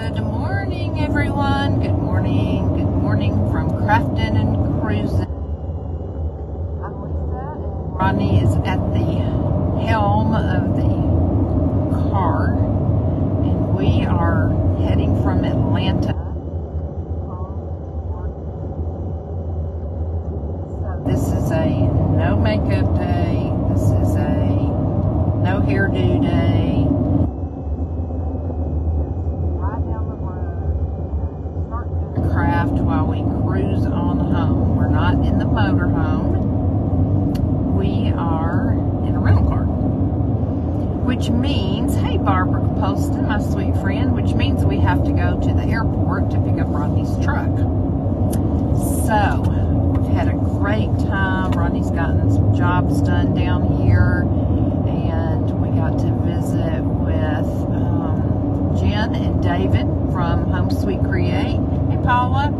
Good morning, everyone. Good morning. Good morning from Crafting and Cruising. I'm Lisa, and Rodney is at the helm of the car, and we are heading from Atlanta. So this is a no makeup day. This is a no hairdo day. Craft while we cruise on home. We're not in the motorhome. We are in a rental car. Which means, hey Barbara Poston, my sweet friend, which means we have to go to the airport to pick up Rodney's truck. So, we've had a great time. Rodney's gotten some jobs done down here, and we got to visit with Jen and David from Home Sweet Create. Hey Paula,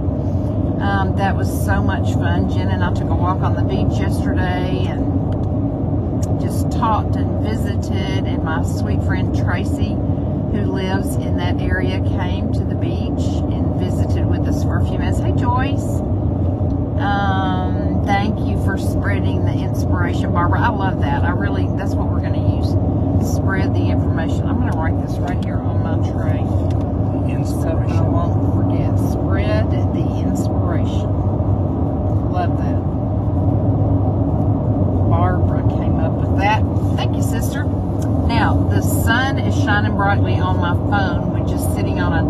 that was so much fun. Jen and I took a walk on the beach yesterday and just talked and visited, and my sweet friend Tracy, who lives in that area, came to the beach and visited with us for a few minutes. Hey Joyce, thank you for spreading the inspiration, Barbara. I love that. That's what we're going to use. Spread the information. I'm going to write this right here on my tray. Inspiration. So I won't forget. Spread the inspiration. Love that. Barbara came up with that. Thank you, sister. Now, the sun is shining brightly on my phone, which is sitting on a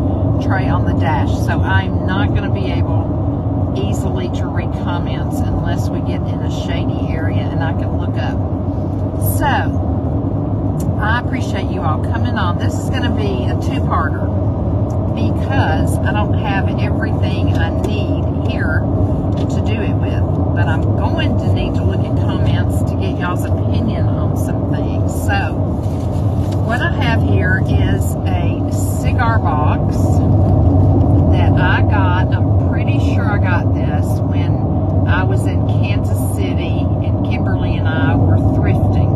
tray on the dash. So I'm not going to be able easily to read comments unless we get in a shady area and I can look up. So, I appreciate you all coming on. This is going to be a two-parter, because I don't have everything I need here to do it with. But I'm going to need to look at comments to get y'all's opinion on some things. So, what I have here is a cigar box that I got. I'm pretty sure I got this when I was in Kansas City, and Kimberly and I were thrifting.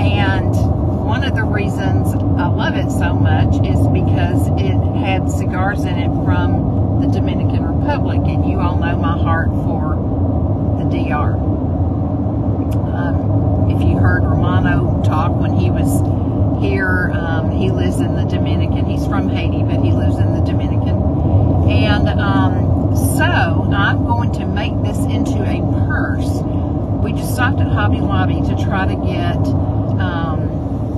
And one of the reasons I love it so much is because it had cigars in it from the Dominican Republic, and you all know my heart for the DR. If you heard Romano talk when he was here, he lives in the Dominican. He's from Haiti, but he lives in the Dominican. And so I'm going to make this into a purse. We just stopped at Hobby Lobby to try to get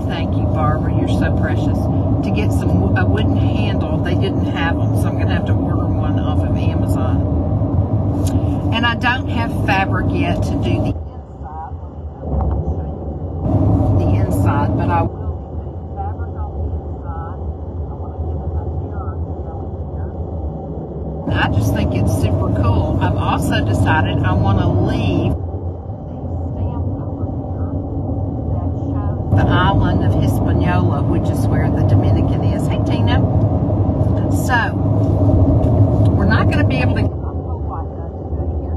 thank you, Barbara, you're so precious, to get a wooden handle. They didn't have them, so I'm going to have to order one off of Amazon. And I don't have fabric yet to do the inside, but I will be putting fabric on the inside. I want to give it a mirror to go in here. And I just think it's super cool. I've also decided I want to leave the island of Hispaniola, which is where the Dominican is. Hey, Tina. So, we're not going to be able to... Here's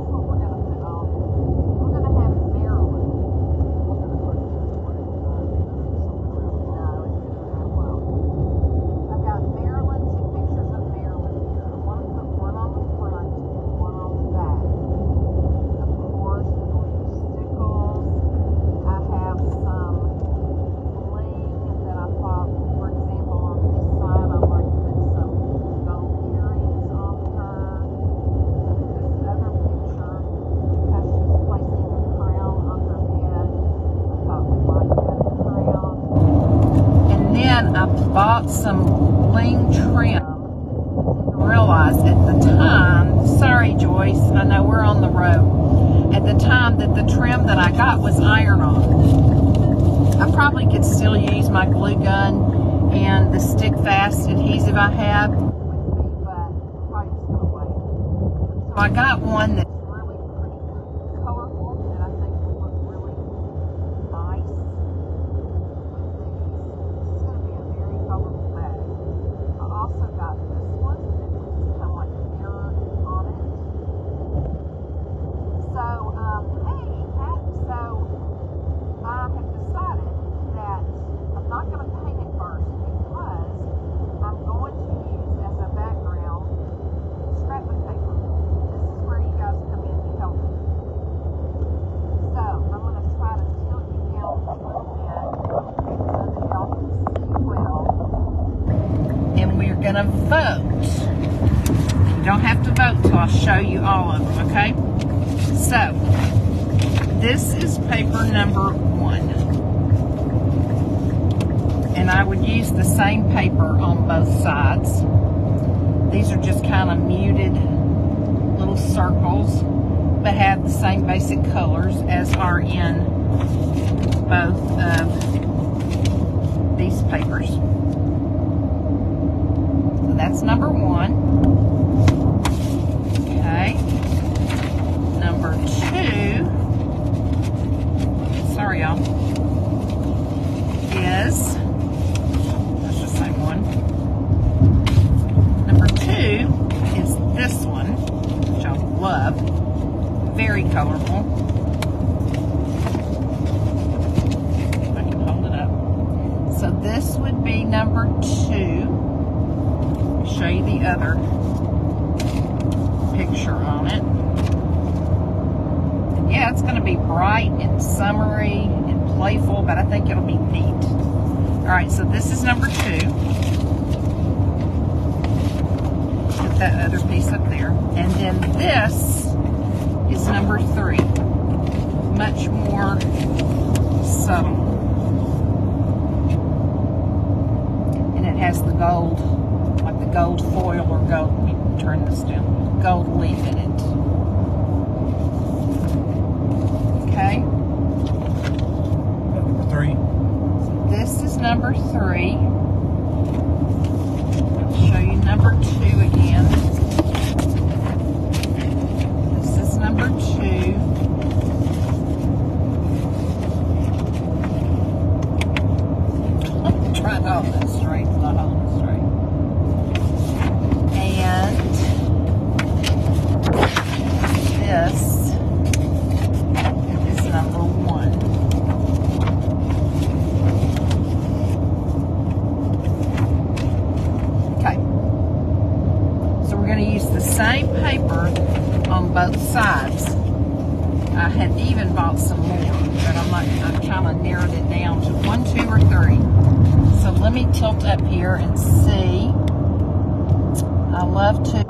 what we're going to put on. We're going to have Marilyn. We're going to put this one in I've got Marilyn, two pictures of Marilyn here. I want to put one on the front and one on the back. Of course, we're going to use stickles. I have some that I thought, for example, on this side, I might put some gold earrings on her. This other picture, because she's placing a crown on her head, I thought we might have a crown. And then I bought some bling trim. Didn't realize at the time, sorry Joyce, I know we're on the road, at the time that the trim that I got was iron-on. I probably could still use my glue gun and the stick fast adhesive I have, but probably just gonna wait. So I got one that's really pretty colorful that I think will look really nice with these. This is going to be a very colorful bag. I also got this one that was kind of like mirrored on it. So, hey, Pat, so I have decided that I'm not going to paint it first, because I'm going to going to vote. You don't have to vote till I show you all of them, okay? So, this is paper number 1. And I would use the same paper on both sides. These are just kind of muted little circles, but have the same basic colors as are in both of these papers. So that's number 1. Okay. Number 2, sorry y'all, is, that's the same one. Number 2 is this one, which I love. Very colorful. I can hold it up. So this would be number 2. I'll show you the other picture on it. Yeah, it's going to be bright and summery and playful, but I think it'll be neat. Alright, so this is number 2. Put that other piece up there. And then this is number 3. Much more subtle. And it has the gold, like the gold foil or gold, let me turn this down, gold leaf in it. Okay? Number 3. So this is number 3. I'll show you number 2 again. This is number 2. I'm trying to hold this straight, not holding it straight. And this is number 1. Okay. So we're going to use the same paper on both sides. I had even bought some more, but I kind of narrowed it down to 1, 2, or 3. So let me tilt up here and see. I love to.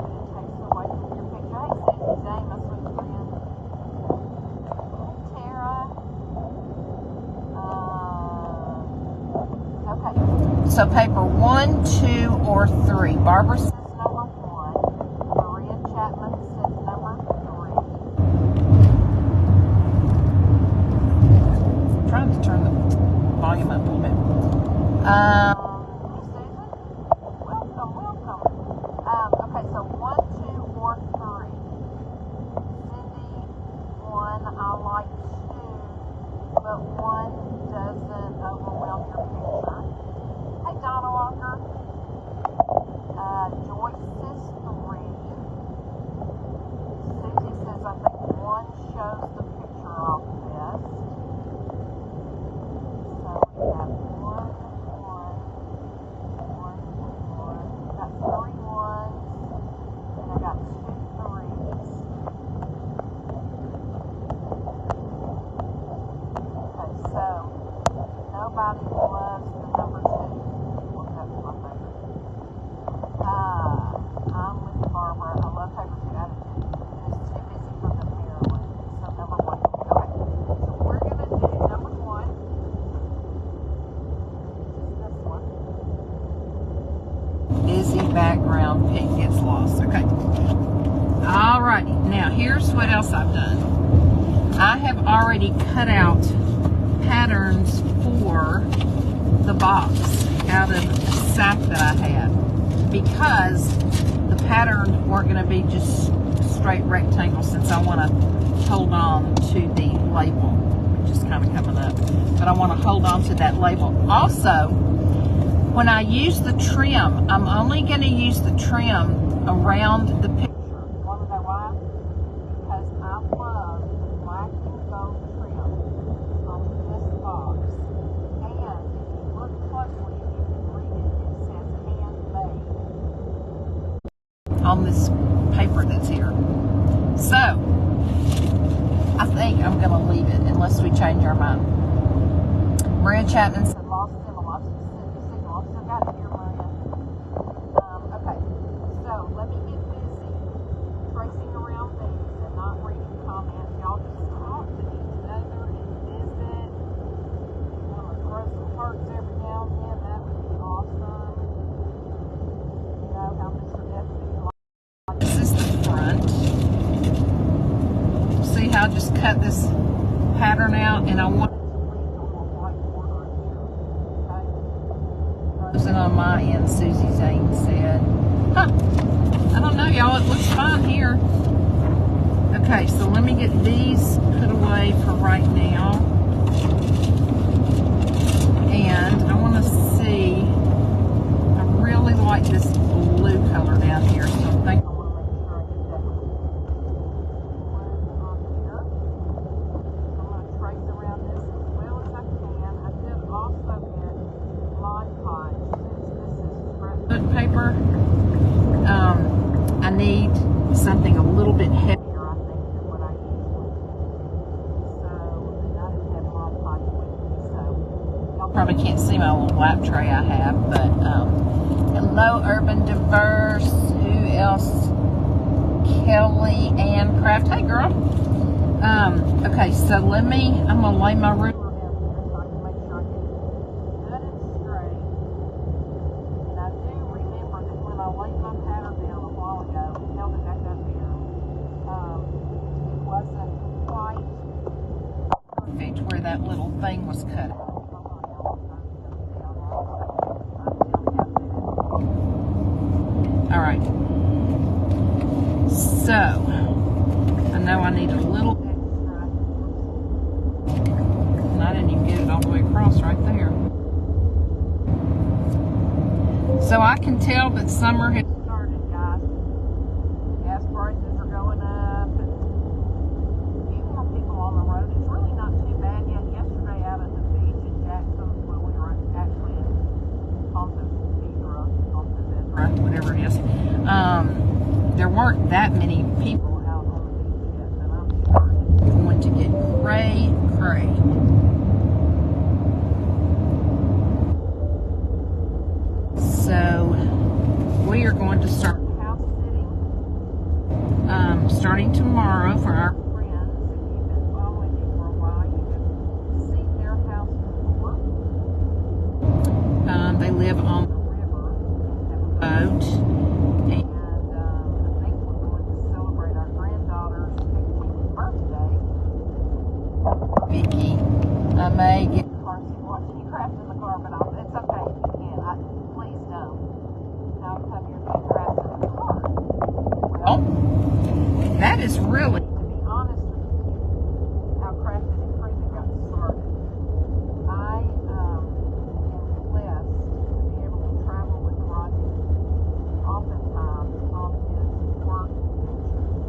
Okay. So paper 1, 2, or 3. Barbara says number 1. Maria Chapman says number 3. I'm trying to turn the volume up a little bit. Susan, welcome. Okay, so 1, 2, or 3. Cindy, 1, I like 2, but 1 doesn't overwhelm your picture. Hey, Donna Walker. Joyce says 3. Susie says, I think 1 shows the picture off best. So we have 1, 1. Got 3 1s, and I got 2 3s. Okay, so nobody loves the number 2. Well, that's my favorite. I'm with Barbara. I love paper 2 out of 2. It's too busy for the Marilyn. So number 1. Okay, so we're going to do number 1. This one. Busy background, pig gets lost. Okay. Alrighty. Now, here's what else I've done. I have already cut out patterns for the box out of the sack that I had, because the patterns weren't going to be just straight rectangles, since I want to hold on to the label, which is kind of coming up. But I want to hold on to that label. Also, when I use the trim, I'm only going to use the trim around the picture. Want to know why? Because I love the black and gold trim on this box. And if you look closely, if you can read it, it says handmade on this paper that's here. So, I think I'm going to leave it unless we change our mind. Maria Chapman said lost signal. I've still got it here, Maria. cut this pattern out, and I want it on my end. Susie Zane said, huh, I don't know, y'all, it looks fine here. Okay, so let me get these put away for right now. And I want to see, I really like this blue color down here, so I think I want to make sure I get that blue on here. I'm going to trace around this as well as I can. I did also get Mod Podge, since this is scrapbook paper. I need something a little bit heavier, I think, than what I usually do. So, and I didn't have Mod Podge with me, so y'all probably can't see my little lap tray I have, but hello, Urban Diverse. Who else? Kelly Ann Craft. Hey, girl. Okay, so I'm gonna lay my ruler down here so I can make sure I get it good and straight. And I do remember that when I laid my pattern down a while ago and held it back up here, it wasn't quite perfect where that little thing was cut out. All right, so I know I need a little extra, and I didn't even get it all the way across right there. So I can tell that summer has started, guys. Gas prices are going up, and a few more people on the road. It's really not too bad yet. Yesterday out at the beach in Jackson, where we were actually in whatever it is, there weren't that many people out on the beach yet, but I'm sure it's going to get cray. So we are going to start house sitting starting tomorrow for our friends. If you've been following me for a while, you have seen their house before. They live on the river, have a boat, and I think we're going to celebrate our granddaughter's 15th birthday. Vicky, I may get the car seat watching you craft in the car, but it's okay if you can. Please don't. How come you're doing craft in the car? Well, that is really, to be honest with you, how Crafted and Creamy got started. I am blessed to be able to travel with Rodney oftentimes on his work ventures.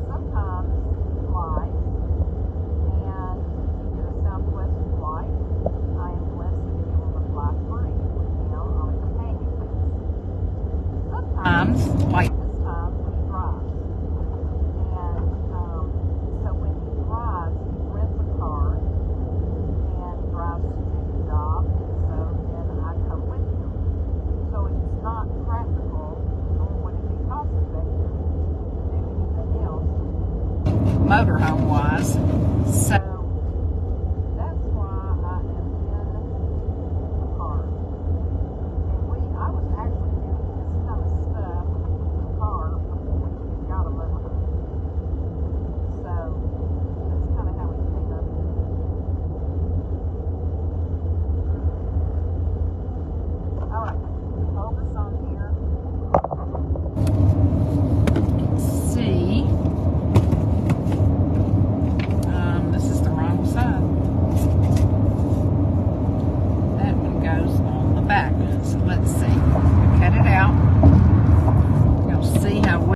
Sometimes he flies, and he did a Southwest flight. I am blessed to be able to fly free with him on a companion basis. Sometimes, like this time, he drives. And so when he drives, he rents a car and drives to the job, and so then I come with him. So it's not practical, nor would it be cost effective to do anything else motorhome wise. So